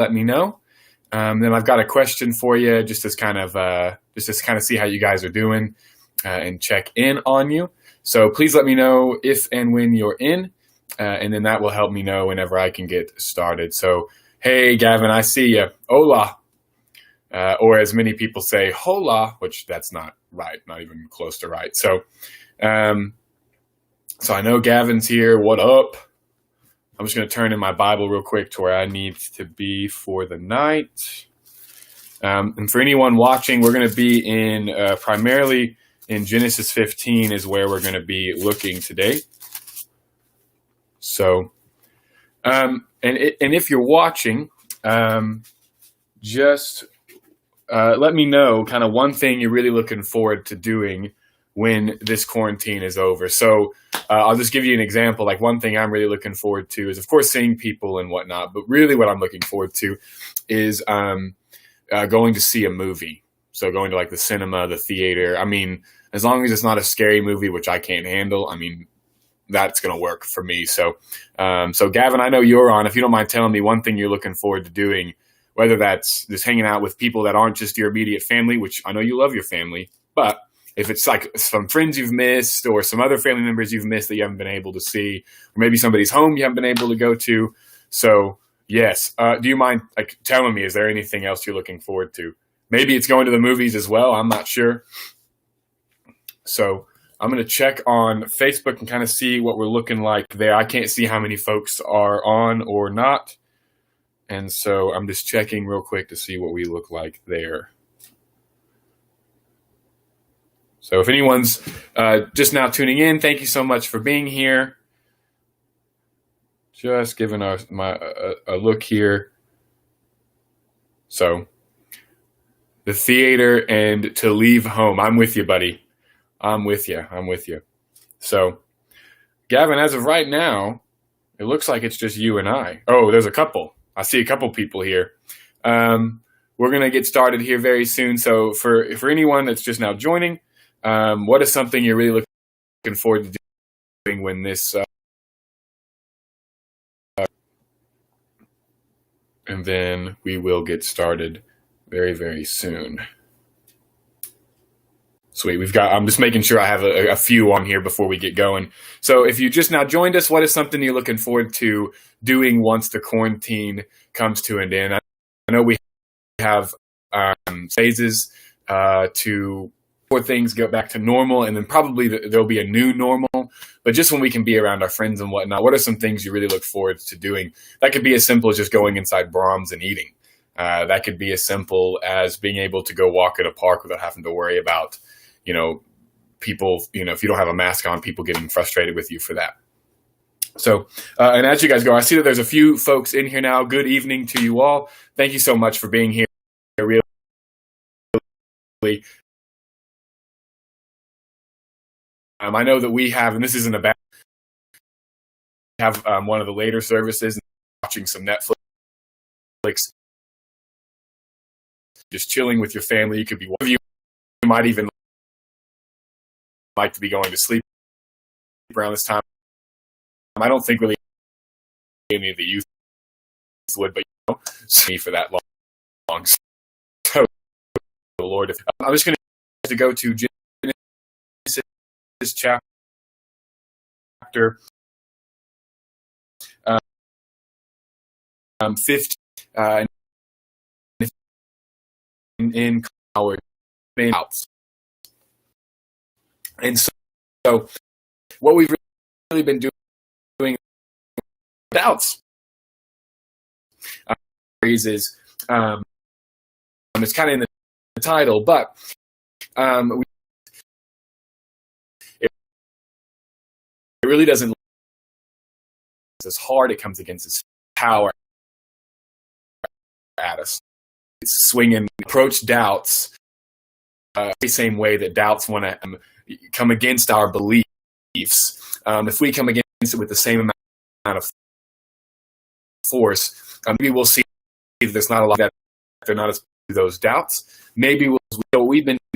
let me know. Then I've got a question for you, just to kind of see how you guys are doing and check in on you. So please let me know if and when you're in, and then that will help me know whenever I can get started. So, hey, Gavin, I see you. Hola. Or as many people say, hola, which that's not right, not even close to right. So I know Gavin's here. What up? I'm just going to turn in my Bible real quick to where I need to be for the night. And for anyone watching, we're going to be in primarily in Genesis 15 is where we're going to be looking today. So, and if you're watching, just let me know kind of one thing you're really looking forward to doing when this quarantine is over. So I'll just give you an example. Like one thing I'm really looking forward to is, of course, seeing people and whatnot. But really what I'm looking forward to is going to see a movie. So going to like the cinema, the theater. I mean, as long as it's not a scary movie, which I can't handle, I mean, that's going to work for me. So Gavin, I know you're on. If you don't mind telling me one thing you're looking forward to doing, whether that's just hanging out with people that aren't just your immediate family, which I know you love your family, but if it's like some friends you've missed or some other family members you've missed that you haven't been able to see, or maybe somebody's home you haven't been able to go to. So yes, do you mind like telling me, is there anything else you're looking forward to? Maybe it's going to the movies as well. I'm not sure. So I'm going to check on Facebook and kind of see what we're looking like there. I can't see how many folks are on or not. And so I'm just checking real quick to see what we look like there. So if anyone's just now tuning in, thank you so much for being here. Just giving a look here. So the theater and to leave home. I'm with you, buddy. I'm with you. So Gavin, as of right now, it looks like it's just you and I. Oh, there's a couple. I see a couple people here. We're going to get started here very soon. So for anyone that's just now joining, what is something you're really looking forward to doing when this and then we will get started very, very soon. Sweet. I'm just making sure I have a few on here before we get going. So if you just now joined us, what is something you're looking forward to doing once the quarantine comes to an end? I know we have phases before things go back to normal, and then probably there'll be a new normal. But just when we can be around our friends and whatnot, what are some things you really look forward to doing? That could be as simple as just going inside Brahms and eating. That could be as simple as being able to go walk in a park without having to worry about people, if you don't have a mask on, people getting frustrated with you for that. So, and as you guys go, I see that there's a few folks in here now. Good evening to you all. Thank you so much for being here. Really, I know that we have, and this isn't a bad, we have one of the later services, and watching some Netflix, just chilling with your family. You could be one of you might even like to be going to sleep around this time. I don't think really any of the youth would, but see for that long. So, Lord, I'm just going to go to Genesis chapter 15 in our house. And so what we've really been doing doubts is it's kind of in the title, but it really doesn't. It's hard. It comes against its power at us. It's swinging. Approach doubts the same way that doubts want to come against our beliefs. If we come against it with the same amount of force, maybe we'll see that there's not a lot that they're not as those doubts. Maybe we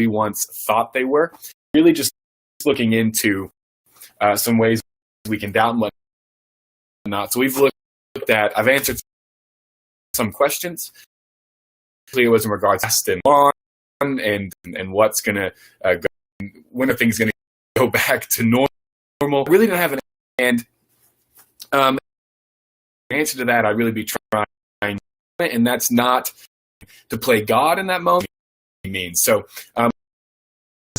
once thought they were. Really, just looking into some ways we can doubt and whatnot. So we've looked at. I've answered some questions. It was in regards to Aston on and what's going to go, when are things going to go back to normal. I really didn't have an answer to that. I'd really be trying, and that's not to play God in that moment. So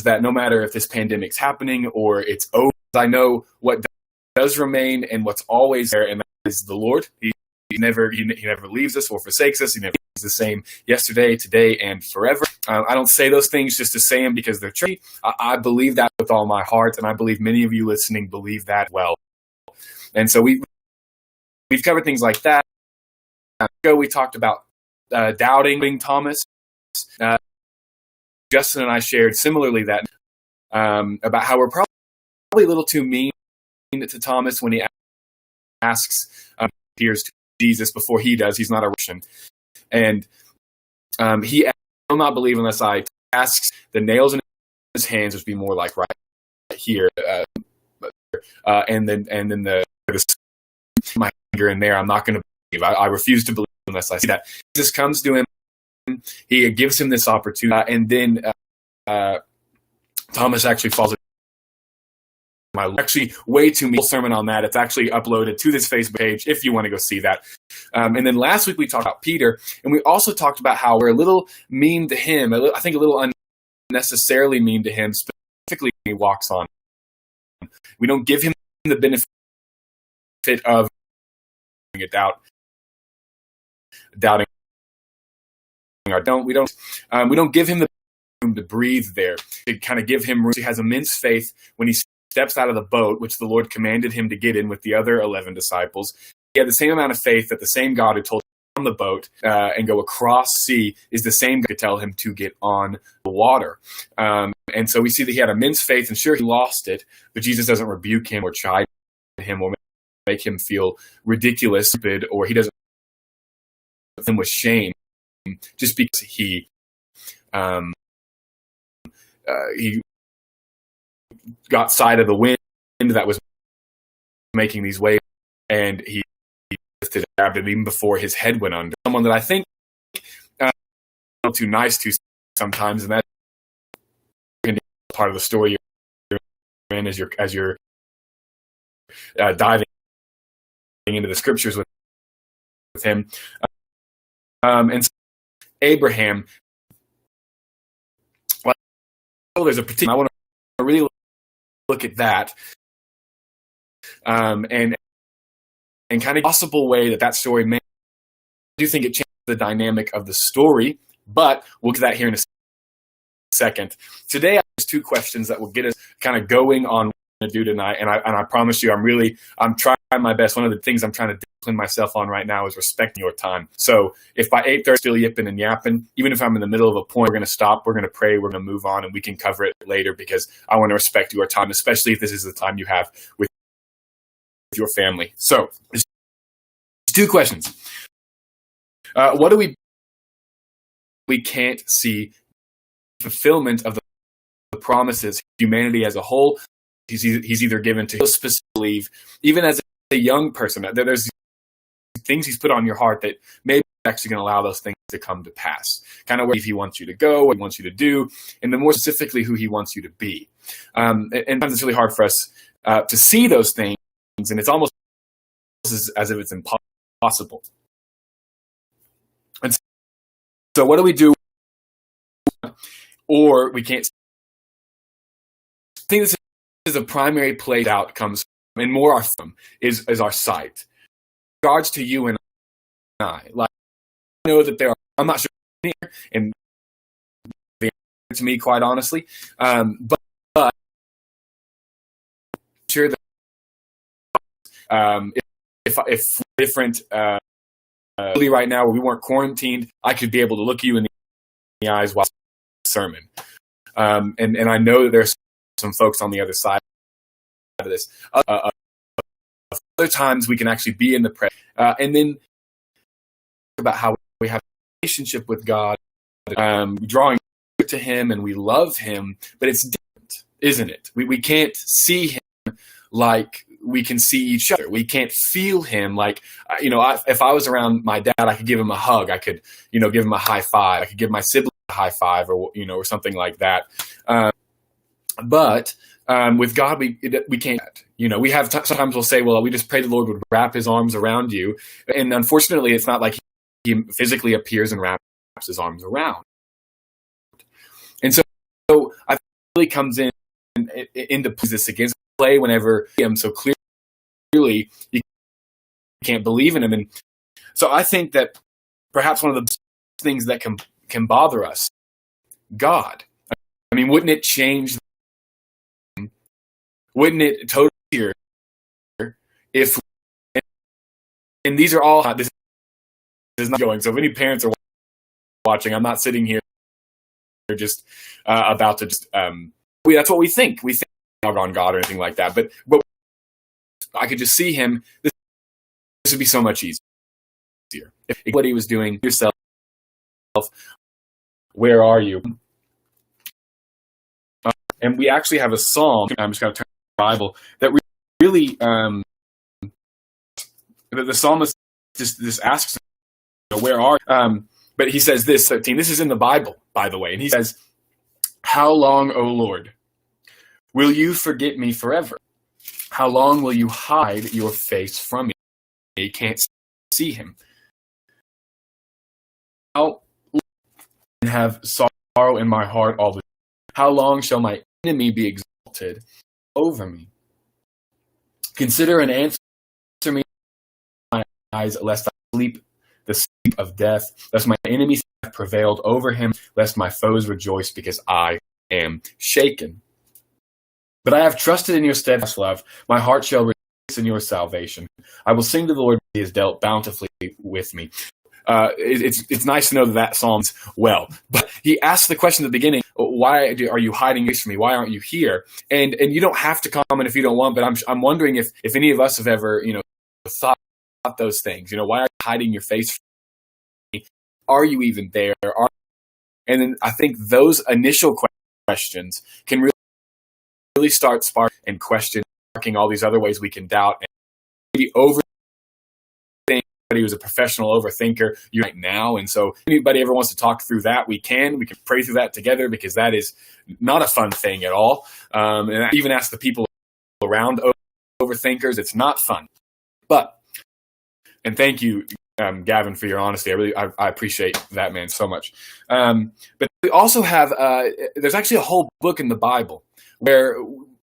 that no matter if this pandemic's happening or it's over, I know what does remain and what's always there, and that is the Lord. He never leaves us or forsakes us. He never is the same yesterday, today, and forever. I don't say those things just to say them because they're true. I believe that with all my heart, and I believe many of you listening believe that well. And so we've covered things like that. We talked about doubting Thomas. Justin and I shared similarly that about how we're probably a little too mean to Thomas when he asks, appears to Jesus before he does. He's not a Russian. And he will not believe unless I asks the nails in his hands, which would be more like right here. And then the my finger in there, I'm not going to believe. I refuse to believe unless I see that. Jesus comes to him. He gives him this opportunity. And then Thomas actually falls. Actually, way too mean sermon on that. It's actually uploaded to this Facebook page if you want to go see that. And then last week we talked about Peter, and we also talked about how we're a little mean to him. I think a little unnecessarily mean to him, specifically when he walks on. We don't give him the benefit of doubting. We don't give him the room to breathe there. To kind of give him room. He has immense faith when he steps out of the boat, which the Lord commanded him to get in with the other 11 disciples. He had the same amount of faith that the same God who told him on the boat and go across sea is the same God to tell him to get on the water. And so we see that he had immense faith, and sure, he lost it, but Jesus doesn't rebuke him or chide him or make him feel ridiculous, stupid, or he doesn't him with shame just because he got sight of the wind that was making these waves, and he grabbed it even before his head went under. Someone that I think a little too nice to sometimes, and that's part of the story you're in as you're diving into the scriptures with him. And so Abraham, well, there's a particular. I want to really look at that, and kind of possible way that story may. I do think it changes the dynamic of the story, but we'll get to that here in a second. Today, there's two questions that will get us kind of going on what we're going to do tonight, and I promise you, I'm trying my best. One of the things I'm trying to discipline myself on right now is respecting your time. So if by 8:30 still yipping and yapping, even if I'm in the middle of a point, we're going to stop, we're going to pray, we're going to move on, and we can cover it later because I want to respect your time, especially if this is the time you have with your family. So there's two questions. What do we can't see fulfillment of the promises humanity as a whole he's either given to specifically believe, even as a young person. There's things he's put on your heart that maybe actually going to allow those things to come to pass. Kind of where he wants you to go, what he wants you to do, and then more specifically who he wants you to be. And sometimes it's really hard for us to see those things, and it's almost as if it's impossible. And so what do we do? Or we can't. I think this is a primary place outcomes, and more is our sight. In regards to you and I, like I know that there are. I'm not sure here, and the answer to me, quite honestly, but sure that if different right now, where we weren't quarantined, I could be able to look you in the eyes while sermon, and I know that there's some folks on the other side of this. Other times we can actually be in the prayer, and then about how we have a relationship with God, drawing to Him, and we love Him, but it's different, isn't it? We can't see Him like we can see each other. We can't feel him like, if I was around my dad, I could give him a hug. I could, give him a high five. I could give my sibling a high five or something like that. But with God, we can't. We have sometimes we'll say, well, we just pray the Lord would wrap his arms around you. And unfortunately, it's not like he physically appears and wraps his arms around. And so I think it really comes into this against play whenever him so clearly you can't believe in him. And so I think that perhaps one of the things that can bother us, God. I mean, wouldn't it change? Wouldn't it totally hear if? And these are all. This is not going. So if any parents are watching, I'm not sitting here just about to just. That's what we think. We think on God or anything like that. But I could just see him. This would be so much easier. If what he was doing yourself. Where are you? And we actually have a psalm. I'm just going to turn to the Bible that really the psalmist just asks, where are? But he says this 13. This is in the Bible, by the way, and he says, "How long, O Lord, will you forget me forever? How long will you hide your face from me?" You can't see him. How and have sorrow in my heart all the time? How long shall my enemy be exalted over me? Consider and answer me, my eyes, lest I sleep the sleep of death, lest my enemies have prevailed over him, lest my foes rejoice because I am shaken. But I have trusted in your steadfast love. My heart shall rejoice in your salvation. I will sing to the Lord, he has dealt bountifully with me. It's nice to know that Psalm's well, but he asked the question at the beginning, why are you hiding this from me? Why aren't you here? And you don't have to comment if you don't want, but I'm wondering if any of us have ever, thought those things, why are you hiding your face from me? Are you even there? And then I think those initial questions can really start sparking and questioning all these other ways we can doubt and maybe overthink. He was a professional overthinker right now. And so if anybody ever wants to talk through that, we can pray through that together, because that is not a fun thing at all. And I even ask the people around overthinkers, it's not fun. And thank you, Gavin, for your honesty. I appreciate that, man, so much. But we also have, there's actually a whole book in the Bible where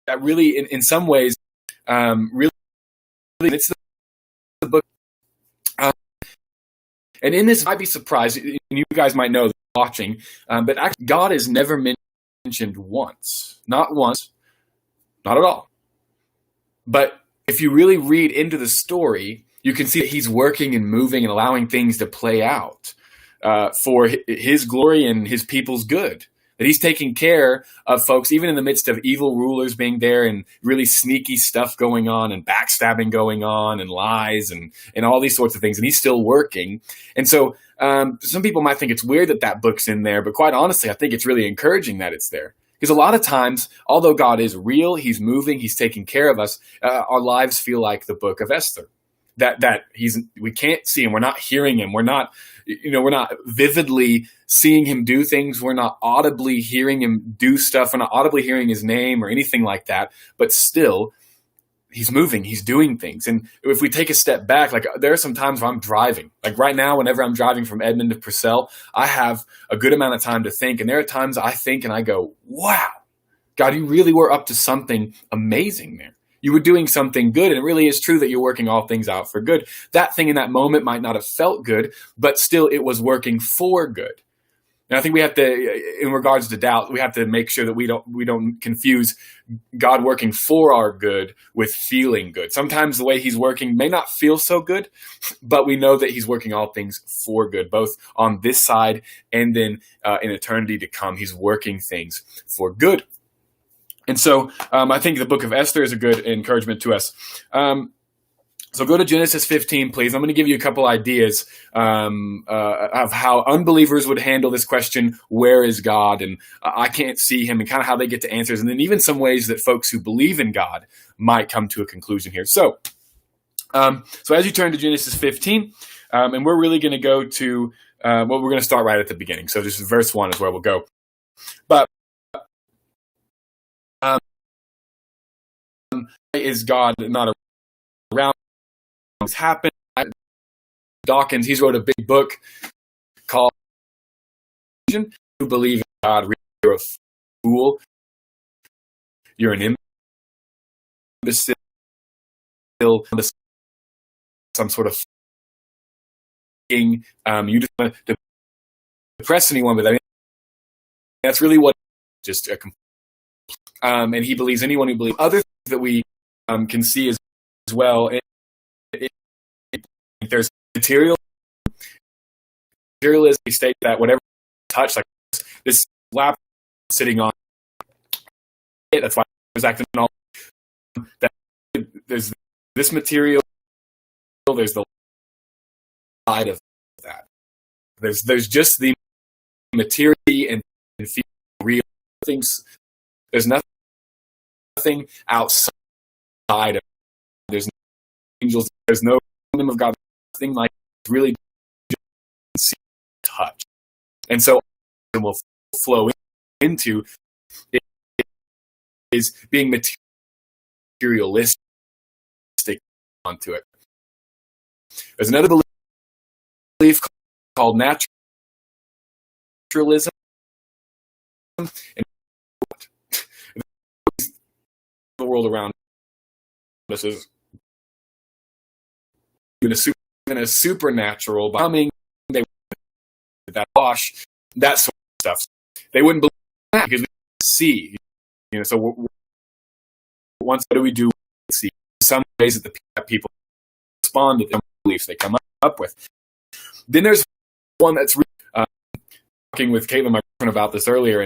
that really, in some ways, really, it's the book. And in this, you might be surprised, and you guys might know watching, but actually God is never mentioned once. Not once, not at all. But if you really read into the story, you can see that he's working and moving and allowing things to play out for his glory and his people's good. That he's taking care of folks, even in the midst of evil rulers being there and really sneaky stuff going on and backstabbing going on and lies and all these sorts of things. And he's still working. And so some people might think it's weird that book's in there, but quite honestly, I think it's really encouraging that it's there. Because a lot of times, although God is real, he's moving, he's taking care of us, our lives feel like the book of Esther. That we can't see him, we're not hearing him, we're not vividly seeing him do things, we're not audibly hearing him do stuff, we're not audibly hearing his name or anything like that, but still, he's moving, he's doing things. And if we take a step back, like there are some times where I'm driving, like right now, whenever I'm driving from Edmond to Purcell, I have a good amount of time to think, and there are times I think and I go, wow, God, you really were up to something amazing there. You were doing something good, and it really is true that you're working all things out for good. That thing in that moment might not have felt good, but still it was working for good. And I think we have to, in regards to doubt, we have to make sure that we don't confuse God working for our good with feeling good. Sometimes the way he's working may not feel so good, but we know that he's working all things for good, both on this side and then in eternity to come. He's working things for good. And so I think the book of Esther is a good encouragement to us. So go to Genesis 15, please. I'm going to give you a couple ideas of how unbelievers would handle this question, where is God? And I can't see him, and kind of how they get to answers. And then even some ways that folks who believe in God might come to a conclusion here. So as you turn to Genesis 15, and we're really going to go to, we're going to start right at the beginning. So just verse 1 is where we'll go. But is God not around? Things happen. Dawkins, he's wrote a big book called "Who Believe in God? You're a fool. You're an imbecile. Some sort of thing. You just want to depress anyone, but that's really what just a. And he believes anyone who believes. Other things that we can see as well. There's materialism. They state that whatever you touch, like this laptop sitting on it, that's why I was acting all that. There's this material. There's the side of that. There's just the material and real things. There's nothing outside of it. There's no angels. There's no kingdom of God. Nothing like really see, touch. And so will flow into it is being materialistic onto it. There's another belief called naturalism. And the world around us is in a supernatural coming, they that wash, that sort of stuff. They wouldn't believe that because we see, so once what do we do? We see some ways that the people respond to the beliefs they come up with. Then there's one that's really, talking with Caitlin, my friend, about this earlier,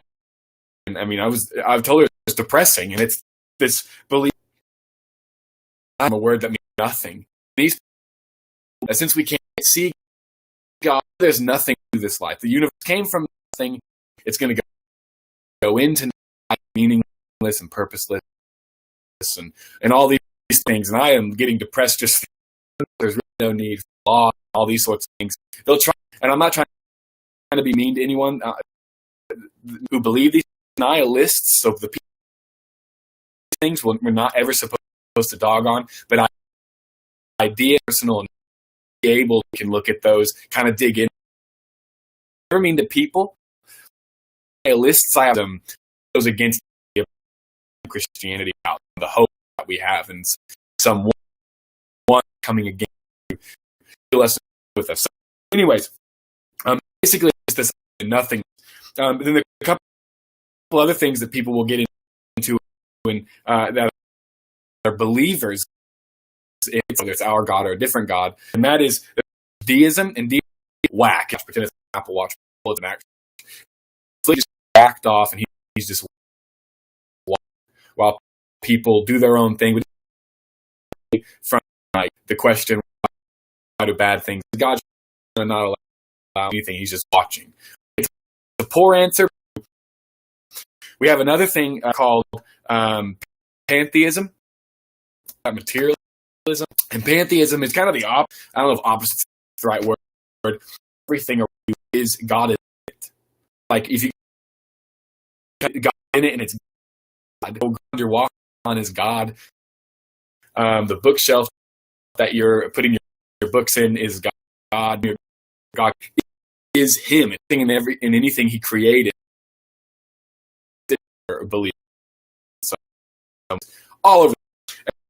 and I mean, I've told her it's depressing, and it's this belief. I'm a word that means nothing. These, since we can't see God, there's nothing to this life. The universe came from nothing. It's going to go into meaningless and purposeless, and all these things. And I am getting depressed just. There's really no need for law, all these sorts of things. They'll try, and I'm not trying to be mean to anyone who believe these nihilists of the things we're not ever supposed to dog on, but idea personal and be able can look at those, kind of dig in. I mean the people nihilists, I have them goes against Christianity out the hope that we have, and someone coming against you feel less with us. So anyways, basically it's this nothing. Then there are a couple other things that people will get into when that are believers. Whether it's our God or a different God, and that is deism and whack. Pretend it's an Apple Watch. It's an act. So he just backed off, and he's just while people do their own thing. From like the question, why do bad things? God's not allow anything. He's just watching. It's a poor answer. We have another thing called pantheism, materialism. And pantheism is kind of the I don't know if opposite is the right word. Everything around you is God in it. Like if you God in it and it's God, you're walking on is God. The bookshelf that you're putting your books in is God. God is Him. Anything in anything He created. Believe so, all over.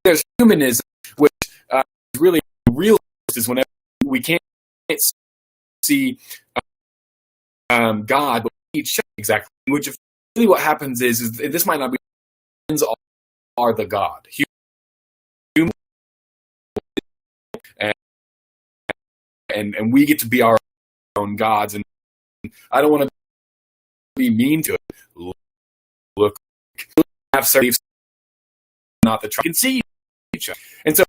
There's humanism, which is really real. Is whenever we can't see God, but we show exactly. Which really what happens is this might not be are the God. Human, and we get to be our own gods. And I don't want to be mean to it. Look, have certain not the try can see each other. And so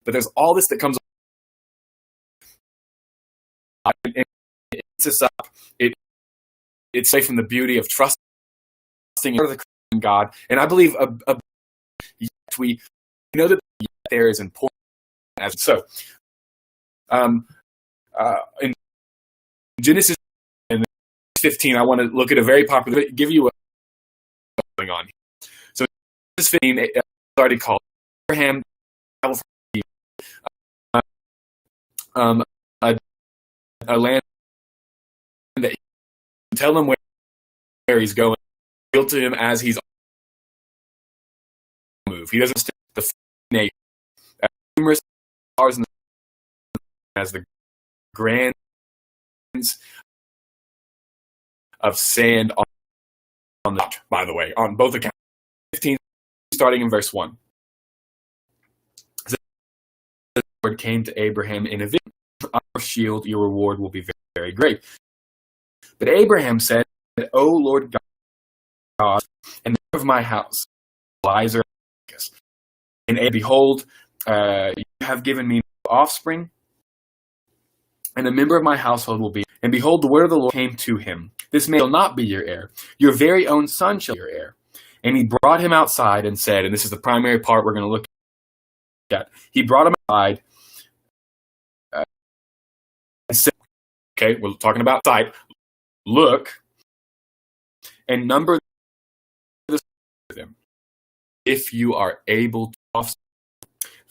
but there's all this that comes and it eats us up. It's away from the beauty of trusting in the God. And I believe yet we know that yet there is important as so. In Genesis 15, I want to look at a very popular, give you what's going on. So Genesis 15, it's already called Abraham, a land that tell him where he's going, reveal to him as he's move. He doesn't stick the nation. Numerous stars in the as the grains of sand on the, by the way, on both accounts. 15, starting in verse 1. The Lord came to Abraham in a vision. Our shield, your reward will be very, very great. But Abraham said, O Lord God, and the of my house, Eliezer, and behold, you have given me no offspring, and a member of my household will be. And behold, the word of the Lord came to him. This man shall not be your heir. Your very own son shall be your heir. And he brought him outside and said, and this is the primary part we're going to look at. He brought him outside and said, okay, we're talking about sight. Look and number them if you are able to offspring.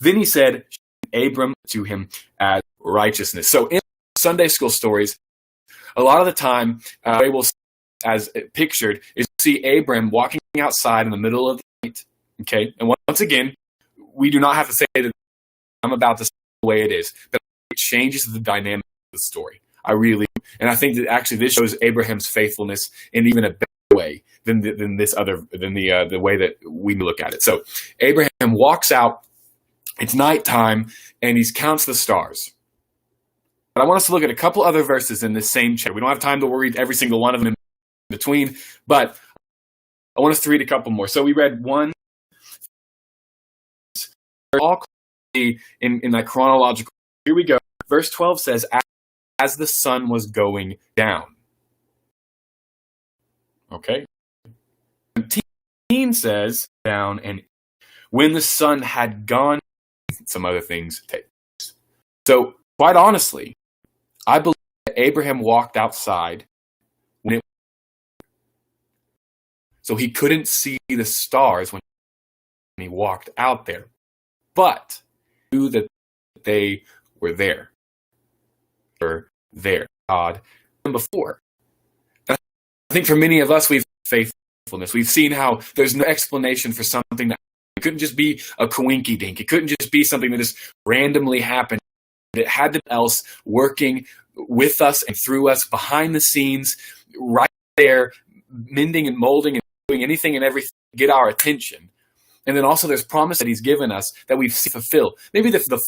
Then he said, Abram to him as righteousness. So in Sunday school stories, a lot of the time, they will, as pictured, is see Abram walking outside in the middle of the night. Okay, and once again, we do not have to say that I'm about this the way it is, but it changes the dynamic of the story. I really, and I think that actually this shows Abraham's faithfulness in even a better way than the way that we look at it. So Abraham walks out. It's nighttime, and he counts the stars. But I want us to look at a couple other verses in this same chapter. We don't have time to read every single one of them in between, but I want us to read a couple more. So we read one, all in that chronological. Here we go. Verse 12 says, as the sun was going down. Okay. 17 says, down, and when the sun had gone, some other things take place. So, quite honestly, I believe that Abraham walked outside when it, so he couldn't see the stars when he walked out there, but he knew that they were there. God, and before. And I think for many of us, we've faithfulness. We've seen how there's no explanation for something that it couldn't just be a coinky dink. It couldn't just be something that just randomly happened. It had to be else working with us and through us behind the scenes, right there, mending and molding and doing anything and everything to get our attention. And then also there's promise that he's given us that we've seen fulfilled. Maybe the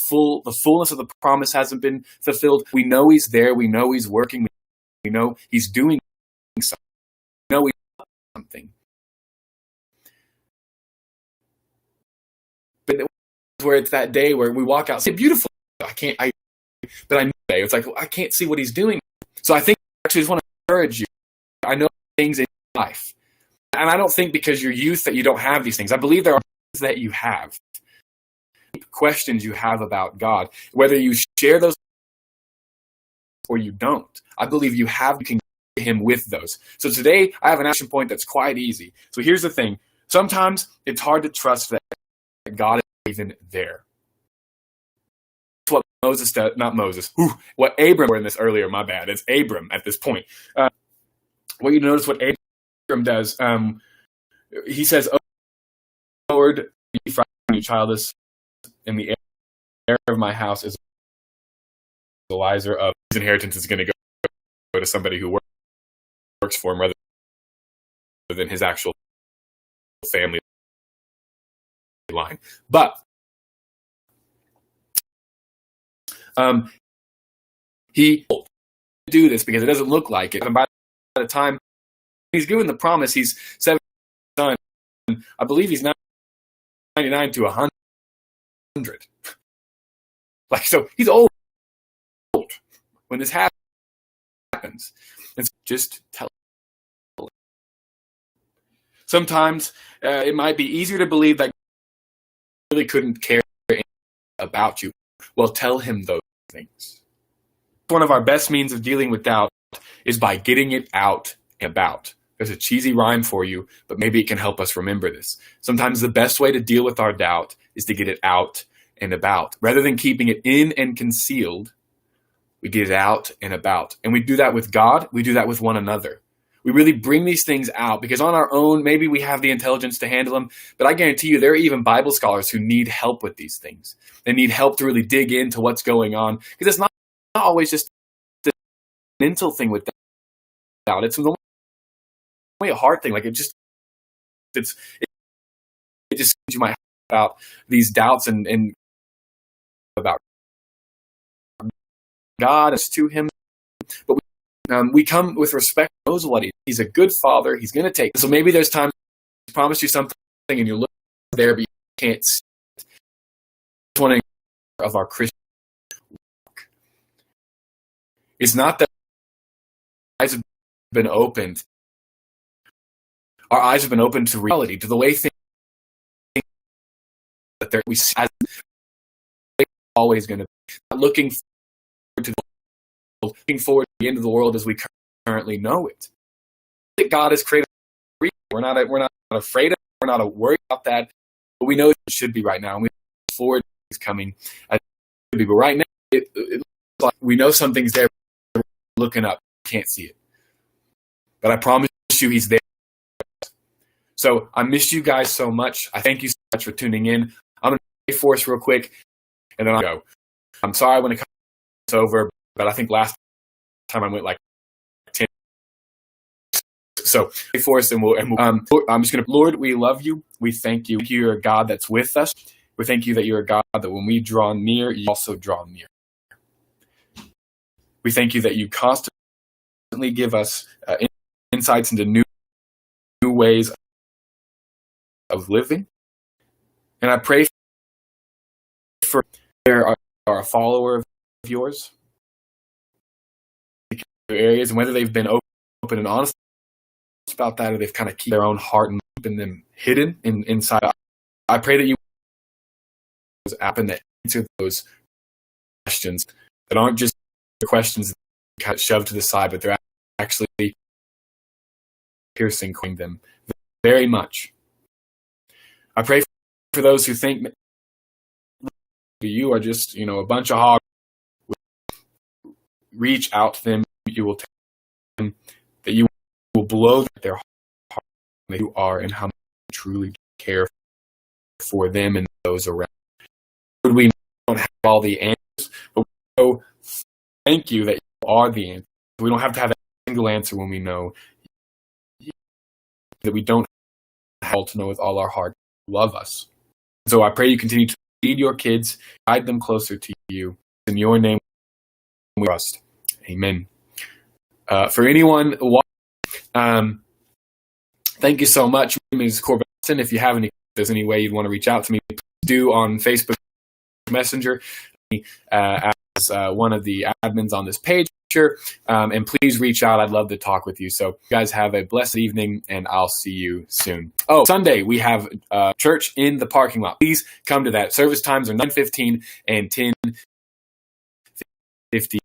fullness of the promise hasn't been fulfilled. We know he's there. We know he's working. We know he's doing something. We know he's doing something. But where it's that day where we walk out and say, beautiful. But I know it's like, I can't see what he's doing. So I think I actually just want to encourage you. I know things in life. And I don't think because you're youth that you don't have these things. I believe there are things that you have. Questions you have about God. Whether you share those or you don't. I believe you can get him with those. So today I have an action point that's quite easy. So here's the thing. Sometimes it's hard to trust that God is even there. That's what Moses does, not Moses. What Abram were in this earlier, my bad. It's Abram at this point. Well, you notice what Abram does. He says, "Oh Lord, be frightened, you childless, and the heir of my house is Eliezer of his inheritance is going to go to somebody who works for him rather than his actual family line." But he will do this because it doesn't look like it. And by the time he's given the promise, he's 7 son. I believe he's 99 to 100. Like, so he's old when this happens. And so just tell him. Sometimes it might be easier to believe that God really couldn't care about you. Well, tell him those things. One of our best means of dealing with doubt is by getting it out and about. There's a cheesy rhyme for you, but maybe it can help us remember this. Sometimes the best way to deal with our doubt is to get it out and about. Rather than keeping it in and concealed, we get it out and about. And we do that with God. We do that with one another. We really bring these things out because on our own, maybe we have the intelligence to handle them. But I guarantee you, there are even Bible scholars who need help with these things. They need help to really dig into what's going on. Because it's not always just a mental thing with doubt. It's only a heart thing. Like it just you might have about these doubts and about God as to him. But we come with respect. He knows what he's a good father. He's going to take. So maybe there's times he promised you something and you're looking there, but you can't see it. It's one of our Christian walk. It's not that our eyes have been opened. Our eyes have been opened to reality, to the way things that we see as always going to be. Not looking forward to the end of the world as we currently know it. That God has created. We're not afraid of it. We're not worried about that. But we know it should be right now. And we look forward to things coming as it should be. But right now, it looks like we know something's there. We're looking up. Can't see it. But I promise you, he's there. So I missed you guys so much. I thank you so much for tuning in. I'm going to pray for us real quick, and then I'll go. I'm sorry when it comes over, but I think last time I went like 10. So pray for us, and I'm just going to, Lord, we love you. We thank you. You're a God that's with us. We thank you that you're a God that when we draw near, you also draw near. We thank you that you constantly give us insights into new ways of living. And I pray for there are a follower of yours in areas, and whether they've been open and honest about that, or they've kind of keep their own heart and keeping them hidden inside. I pray that you happen to answer those questions that aren't just questions that kind of shoved to the side, but they're actually piercing them very much. I pray for those who think you are just, a bunch of hogs. Reach out to them. You will tell them that you will blow their heart that you are and how much you truly care for them and those around. We don't have all the answers, but we know, thank you that you are the answer. We don't have to have a single answer when we know that we don't have all to know with all our heart. Love us. So I pray you continue to lead your kids, guide them closer to you. In your name we trust. Amen. For anyone thank you so much. My name is Corbin. If there's any way you'd want to reach out to me, please do on Facebook Messenger as one of the admins on this page. And please reach out. I'd love to talk with you. So you guys have a blessed evening, and I'll see you soon. Oh, Sunday, we have church in the parking lot. Please come to that. Service times are 9:15 and 10:50.